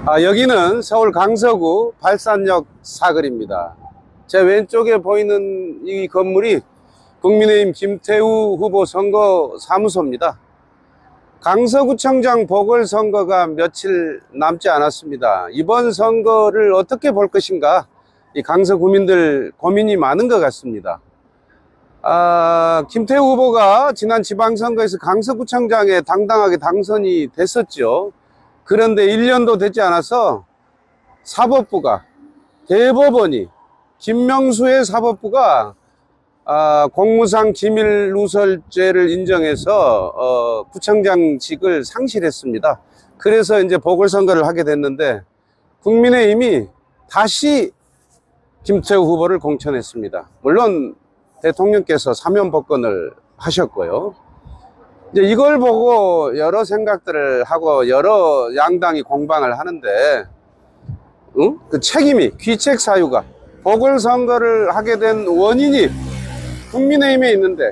여기는 서울 강서구 발산역 사거리입니다. 제 왼쪽에 보이는 이 건물이 국민의힘 김태우 후보 선거 사무소입니다. 강서구청장 보궐선거가 며칠 남지 않았습니다. 이번 선거를 어떻게 볼 것인가, 이 강서 구민들 고민이 많은 것 같습니다. 김태우 후보가 지난 지방선거에서 강서구청장에 당당하게 당선이 됐었죠. 그런데 1년도 되지 않아서 사법부가, 대법원이, 김명수의 사법부가 공무상 기밀 누설죄를 인정해서 구청장직을 상실했습니다. 그래서 이제 보궐선거를 하게 됐는데 국민의힘이 다시 김태우 후보를 공천했습니다. 물론 대통령께서 사면복권을 하셨고요. 이제 이걸 보고 여러 생각들을 하고 여러 양당이 공방을 하는데, 그 책임이, 귀책 사유가, 보궐선거를 하게 된 원인이 국민의힘에 있는데,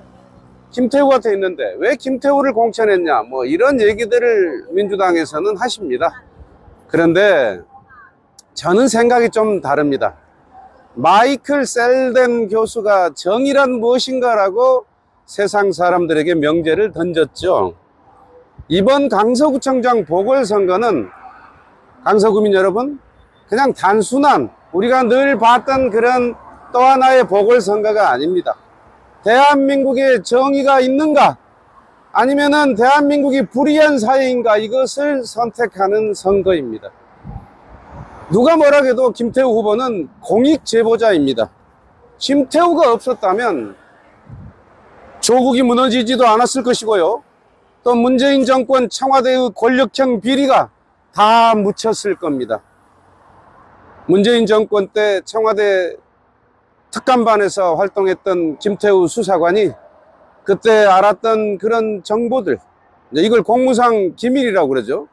김태우한테 있는데 왜 김태우를 공천했냐, 뭐 이런 얘기들을 민주당에서는 하십니다. 그런데 저는 생각이 좀 다릅니다. 마이클 셀덴 교수가 정의란 무엇인가라고 세상 사람들에게 명제를 던졌죠. 이번 강서구청장 보궐선거는, 강서구민 여러분, 그냥 단순한 우리가 늘 봤던 그런 또 하나의 보궐선거가 아닙니다. 대한민국에 정의가 있는가, 아니면은 대한민국이 불의한 사회인가, 이것을 선택하는 선거입니다. 누가 뭐라 해도 김태우 후보는 공익 제보자입니다. 김태우가 없었다면 조국이 무너지지도 않았을 것이고요, 또 문재인 정권 청와대의 권력형 비리가 다 묻혔을 겁니다. 문재인 정권 때 청와대 특감반에서 활동했던 김태우 수사관이 그때 알았던 그런 정보들, 이걸 공무상 기밀이라고 그러죠.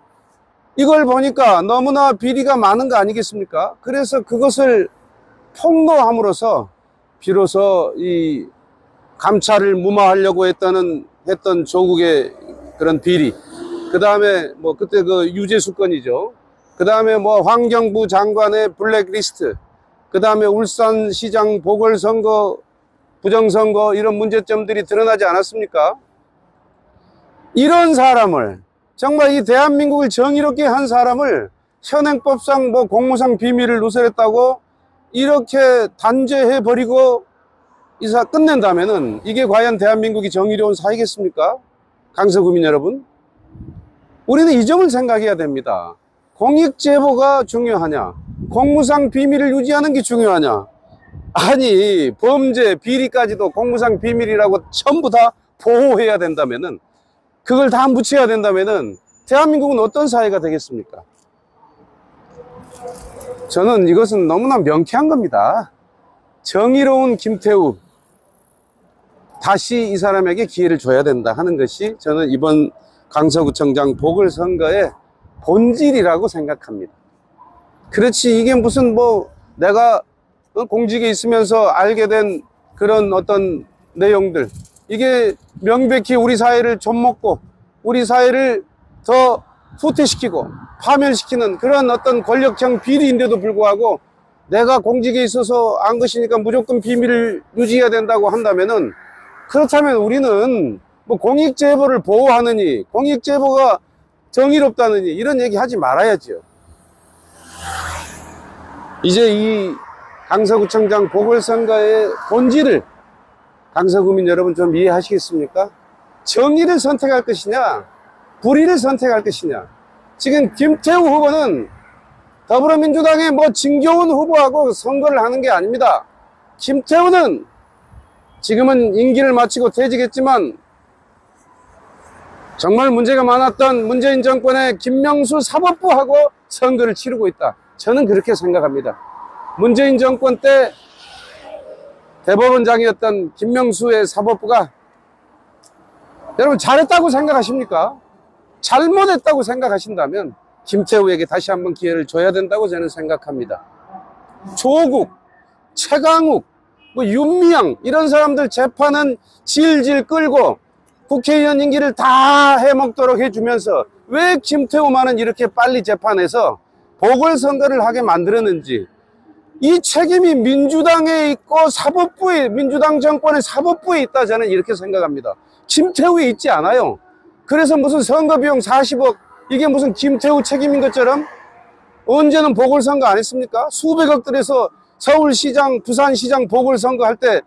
이걸 보니까 너무나 비리가 많은 거 아니겠습니까? 그래서 그것을 폭로함으로써 비로소 이 감찰을 무마하려고 했던 조국의 그런 비리, 그 다음에 뭐 그때 그 유재수 건이죠. 그 다음에 뭐 환경부 장관의 블랙리스트, 그 다음에 울산시장 보궐선거, 부정선거, 이런 문제점들이 드러나지 않았습니까? 이런 사람을, 정말 이 대한민국을 정의롭게 한 사람을 현행법상 뭐 공무상 비밀을 누설했다고 이렇게 단죄해버리고 이사 끝낸다면은 이게 과연 대한민국이 정의로운 사회겠습니까? 강서구민 여러분, 우리는 이 점을 생각해야 됩니다. 공익제보가 중요하냐, 공무상 비밀을 유지하는 게 중요하냐? 아니, 범죄, 비리까지도 공무상 비밀이라고 전부 다 보호해야 된다면은, 그걸 다 묻혀야 된다면은 대한민국은 어떤 사회가 되겠습니까? 저는 이것은 너무나 명쾌한 겁니다. 정의로운 김태우, 다시 이 사람에게 기회를 줘야 된다 하는 것이 저는 이번 강서구청장 보궐선거의 본질이라고 생각합니다. 그렇지, 이게 무슨 뭐 내가 공직에 있으면서 알게 된 그런 어떤 내용들, 이게 명백히 우리 사회를 좀먹고 우리 사회를 더 후퇴시키고 파멸시키는 그런 어떤 권력형 비리인데도 불구하고 내가 공직에 있어서 안 것이니까 무조건 비밀을 유지해야 된다고 한다면은, 그렇다면 우리는 뭐 공익제보를 보호하느니, 공익제보가 정의롭다느니 이런 얘기 하지 말아야죠. 이제 이 강서구청장 보궐선거의 본질을 강서구민 여러분 좀 이해하시겠습니까? 정의를 선택할 것이냐, 불의를 선택할 것이냐. 지금 김태우 후보는 더불어민주당의 뭐 진교훈 후보하고 선거를 하는 게 아닙니다. 김태우는 지금은 임기를 마치고 퇴직했지만 정말 문제가 많았던 문재인 정권의 김명수 사법부하고 선거를 치르고 있다. 저는 그렇게 생각합니다. 문재인 정권 때 대법원장이었던 김명수의 사법부가, 여러분 잘했다고 생각하십니까? 잘못했다고 생각하신다면 김태우에게 다시 한번 기회를 줘야 된다고 저는 생각합니다. 조국, 최강욱, 뭐 윤미향 이런 사람들 재판은 질질 끌고 국회의원 임기를 다 해먹도록 해주면서 왜 김태우만은 이렇게 빨리 재판해서 보궐선거를 하게 만들었는지, 이 책임이 민주당에 있고 사법부에, 민주당 정권의 사법부에 있다, 저는 이렇게 생각합니다. 김태우에 있지 않아요. 그래서 무슨 선거비용 40억, 이게 무슨 김태우 책임인 것처럼 언제는 보궐선거 안 했습니까? 수백억 들여서 서울시장, 부산시장 보궐선거 할 때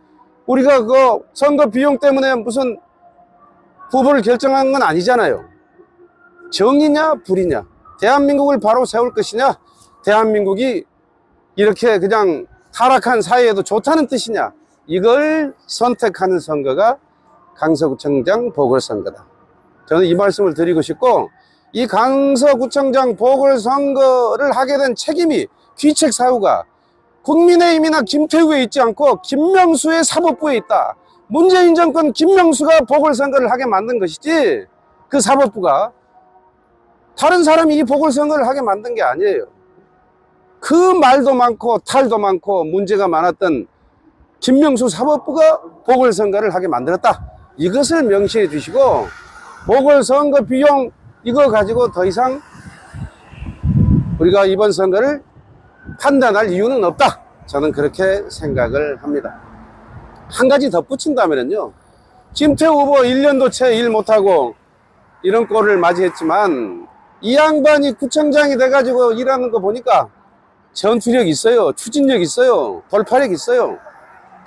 우리가 그 선거 비용 때문에 무슨 후보를 결정한 건 아니잖아요. 정의냐 불이냐, 대한민국을 바로 세울 것이냐, 대한민국이 이렇게 그냥 타락한 사회에도 좋다는 뜻이냐, 이걸 선택하는 선거가 강서구청장 보궐선거다. 저는 이 말씀을 드리고 싶고, 이 강서구청장 보궐선거를 하게 된 책임이, 귀책 사유가 국민의힘이나 김태우에 있지 않고 김명수의 사법부에 있다. 문재인 정권 김명수가 보궐선거를 하게 만든 것이지, 그 사법부가 다른 사람이 이 보궐선거를 하게 만든 게 아니에요. 그 말도 많고 탈도 많고 문제가 많았던 김명수 사법부가 보궐선거를 하게 만들었다. 이것을 명시해 주시고, 보궐선거 비용 이거 가지고 더 이상 우리가 이번 선거를 판단할 이유는 없다. 저는 그렇게 생각을 합니다. 한 가지 덧붙인다면요, 김태우 후보 1년도 채 일 못하고 이런 꼴을 맞이했지만, 이 양반이 구청장이 돼가지고 일하는 거 보니까 전투력 있어요. 추진력 있어요. 돌파력 있어요.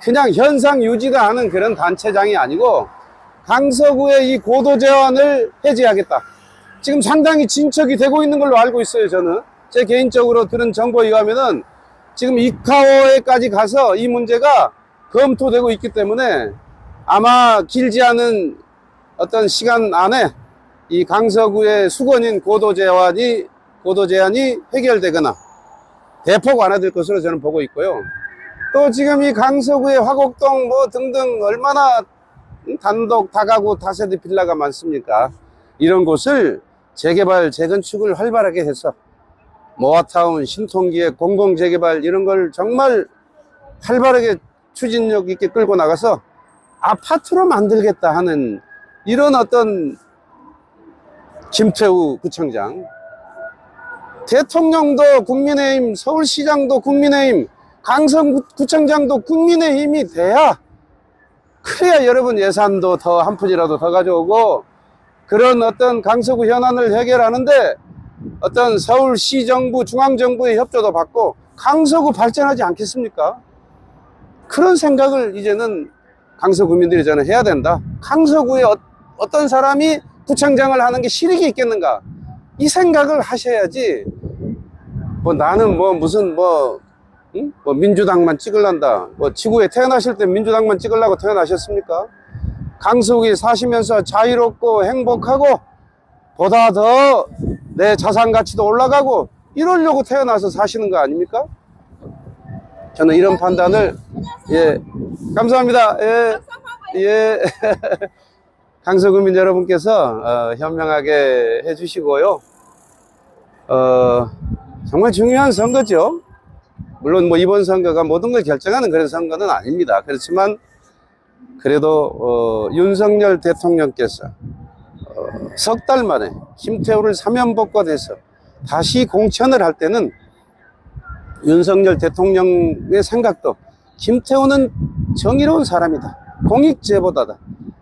그냥 현상 유지가 하는 그런 단체장이 아니고, 강서구의 이 고도 제한을 해제하겠다. 지금 상당히 진척이 되고 있는 걸로 알고 있어요. 저는 제 개인적으로 들은 정보에 의하면은 지금 이카오에까지 가서 이 문제가 검토되고 있기 때문에 아마 길지 않은 어떤 시간 안에 이 강서구의 수건인 고도 제한이 해결되거나 대폭 완화될 것으로 저는 보고 있고요. 또 지금 이 강서구의 화곡동 뭐 등등 얼마나 단독 다가구 다세대 빌라가 많습니까? 이런 곳을 재개발 재건축을 활발하게 해서 모아타운, 신통기획, 공공재개발 이런 걸 정말 활발하게 추진력 있게 끌고 나가서 아파트로 만들겠다 하는 이런 어떤 김태우 구청장, 대통령도 국민의힘, 서울시장도 국민의힘, 강서구청장도 국민의힘이 돼야, 그래야 여러분 예산도 더 한 푼이라도 더 가져오고, 그런 어떤 강서구 현안을 해결하는데 어떤 서울시 정부, 중앙정부의 협조도 받고 강서구 발전하지 않겠습니까? 그런 생각을 이제는 강서구민들이 저는 해야 된다. 강서구에 어떤 사람이 구청장을 하는 게 실익이 있겠는가, 이 생각을 하셔야지, 뭐 나는 뭐 무슨 뭐 민주당만 찍을란다, 뭐 지구에 태어나실 때 민주당만 찍으려고 태어나셨습니까? 강서구에 사시면서 자유롭고 행복하고 보다 더 내 자산 가치도 올라가고 이러려고 태어나서 사시는 거 아닙니까? 저는 이런 판단을, 예, 감사합니다. 예. 강서구민 여러분께서 현명하게 해주시고요. 정말 중요한 선거죠. 물론 뭐 이번 선거가 모든 걸 결정하는 그런 선거는 아닙니다. 그렇지만 그래도 윤석열 대통령께서 석 달 만에 김태우를 사면복권해서 다시 공천을 할 때는 윤석열 대통령의 생각도, 김태우는 정의로운 사람이다, 공익제보다다,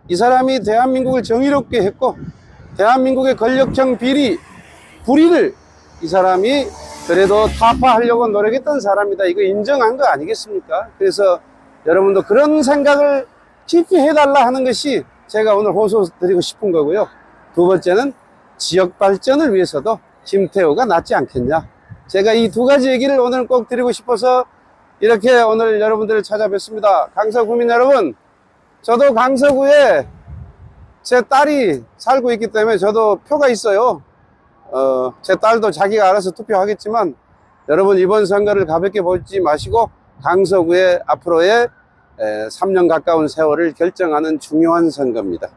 이 사람이 대한민국을 정의롭게 했고 대한민국의 권력형 불의를 이 사람이 그래도 타파하려고 노력했던 사람이다, 이거 인정한 거 아니겠습니까? 그래서 여러분도 그런 생각을 깊이 해달라 하는 것이 제가 오늘 호소 드리고 싶은 거고요. 두 번째는 지역 발전을 위해서도 김태우가 낫지 않겠냐, 제가 이 두 가지 얘기를 오늘 꼭 드리고 싶어서 이렇게 오늘 여러분들을 찾아뵙습니다. 강서구민 여러분, 저도 강서구에 제 딸이 살고 있기 때문에 저도 표가 있어요. 제 딸도 자기가 알아서 투표하겠지만, 여러분 이번 선거를 가볍게 보지 마시고 강서구의 앞으로의 3년 가까운 세월을 결정하는 중요한 선거입니다.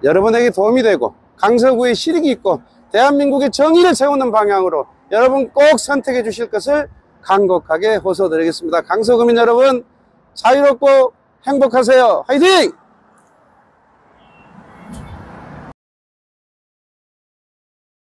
여러분에게 도움이 되고 강서구에 실익이 있고 대한민국의 정의를 세우는 방향으로 여러분 꼭 선택해 주실 것을 간곡하게 호소드리겠습니다. 강서구민 여러분, 자유롭고 행복하세요. 화이팅!